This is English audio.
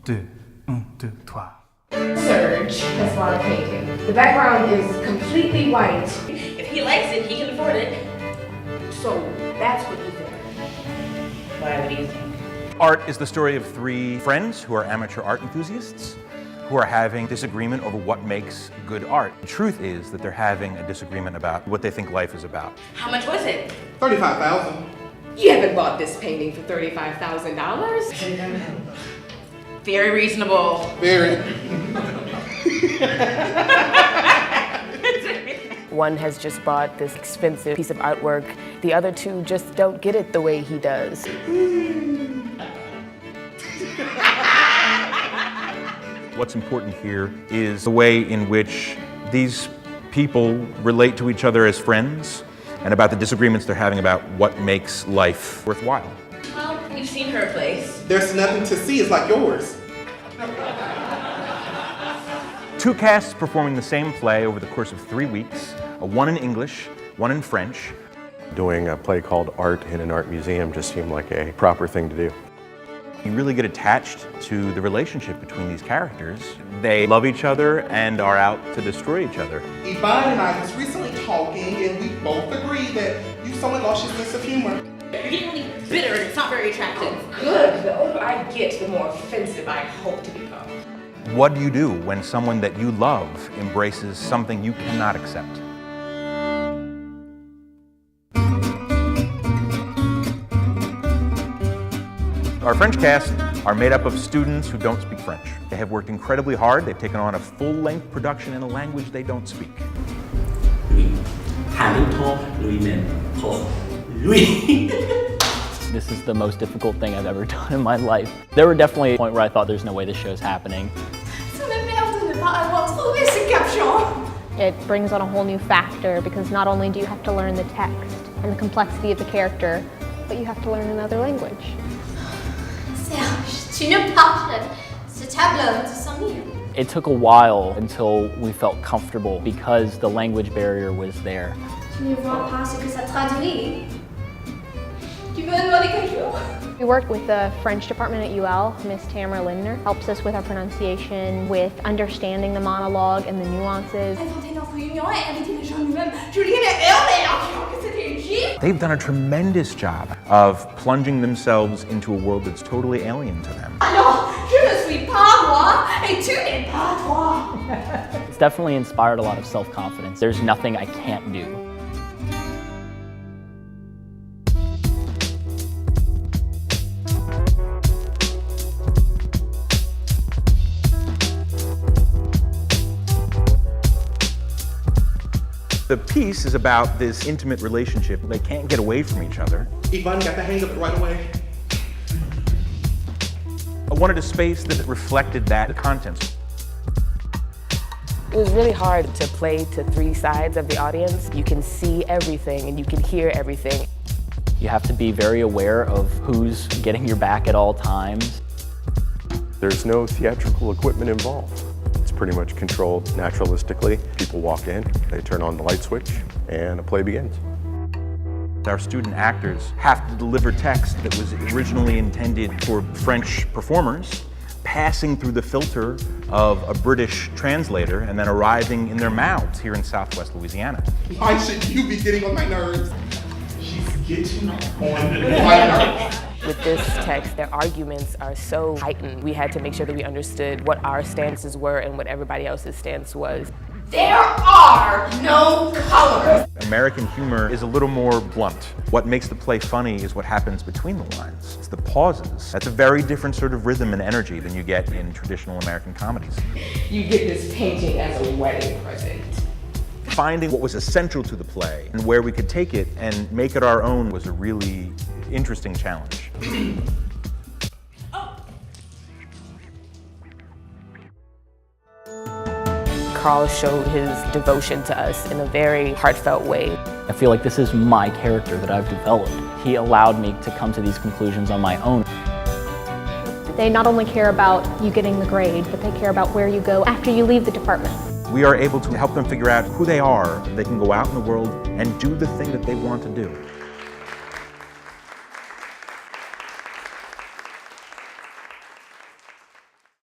deux, un, deux, trois. Serge has bought a painting. The background is completely white. If he likes it, he can afford it. So that's what you think. Why, what do you think? Art is the story of three friends who are amateur art enthusiasts who are having disagreement over what makes good art. The truth is that they're having a disagreement about what they think life is about. How much was it? $35,000. You haven't bought this painting for $35,000. Very reasonable. Very. One has just bought this expensive piece of artwork. The other two just don't get it the way he does. What's important here is the way in which these people relate to each other as friends and about the disagreements they're having about what makes life worthwhile. Well, you've seen her place. There's nothing to see, it's like yours. Two casts performing the same play over the course of 3 weeks, one in English, one in French. Doing a play called Art in an Art Museum just seemed like a proper thing to do. You really get attached to the relationship between these characters. They love each other and are out to destroy each other. Yvonne and I was recently talking and we both agreed that you somewhat lost your sense of humor. You're getting really bitter and it's not very attractive. Good. The older I get, the more offensive I hope to become. What do you do when someone that you love embraces something you cannot accept? Our French cast are made up of students who don't speak French. They have worked incredibly hard. They've taken on a full-length production in a language they don't speak. Louis. Hamilton, Louis-même. Oh, Louis. This is the most difficult thing I've ever done in my life. There were definitely a point where I thought there's no way this show's happening. It brings on a whole new factor because not only do you have to learn the text and the complexity of the character, but you have to learn another language. Serge, tu ne parles. Ce tableau de 100 000. It took a while until we felt comfortable because the language barrier was there. Tu ne vois pas ce que ça traduit. Tu veux demander quelque chose? We work with the French department at UL. Miss Tamara Lindner helps us with our pronunciation, with understanding the monologue and the nuances. They've done a tremendous job of plunging themselves into a world that's totally alien to them. It's definitely inspired a lot of self-confidence. There's nothing I can't do. The piece is about this intimate relationship. They can't get away from each other. Yvonne got the hang of it right away. I wanted a space that reflected that content. It was really hard to play to three sides of the audience. You can see everything and you can hear everything. You have to be very aware of who's getting your back at all times. There's no theatrical equipment involved. It's pretty much controlled naturalistically. People walk in, they turn on the light switch, and a play begins. Our student actors have to deliver text that was originally intended for French performers, passing through the filter of a British translator and then arriving in their mouths here in Southwest Louisiana. Why should you be getting on my nerves? She's getting on my nerves. With this text, their arguments are so heightened. We had to make sure that we understood what our stances were and what everybody else's stance was. There are no colors. American humor is a little more blunt. What makes the play funny is what happens between the lines. It's the pauses. That's a very different sort of rhythm and energy than you get in traditional American comedies. You get this painting as a wedding present. Finding what was essential to the play and where we could take it and make it our own was a really interesting challenge. Carl showed his devotion to us in a very heartfelt way. I feel like this is my character that I've developed. He allowed me to come to these conclusions on my own. They not only care about you getting the grade, but they care about where you go after you leave the department. We are able to help them figure out who they are. They can go out in the world and do the thing that they want to do.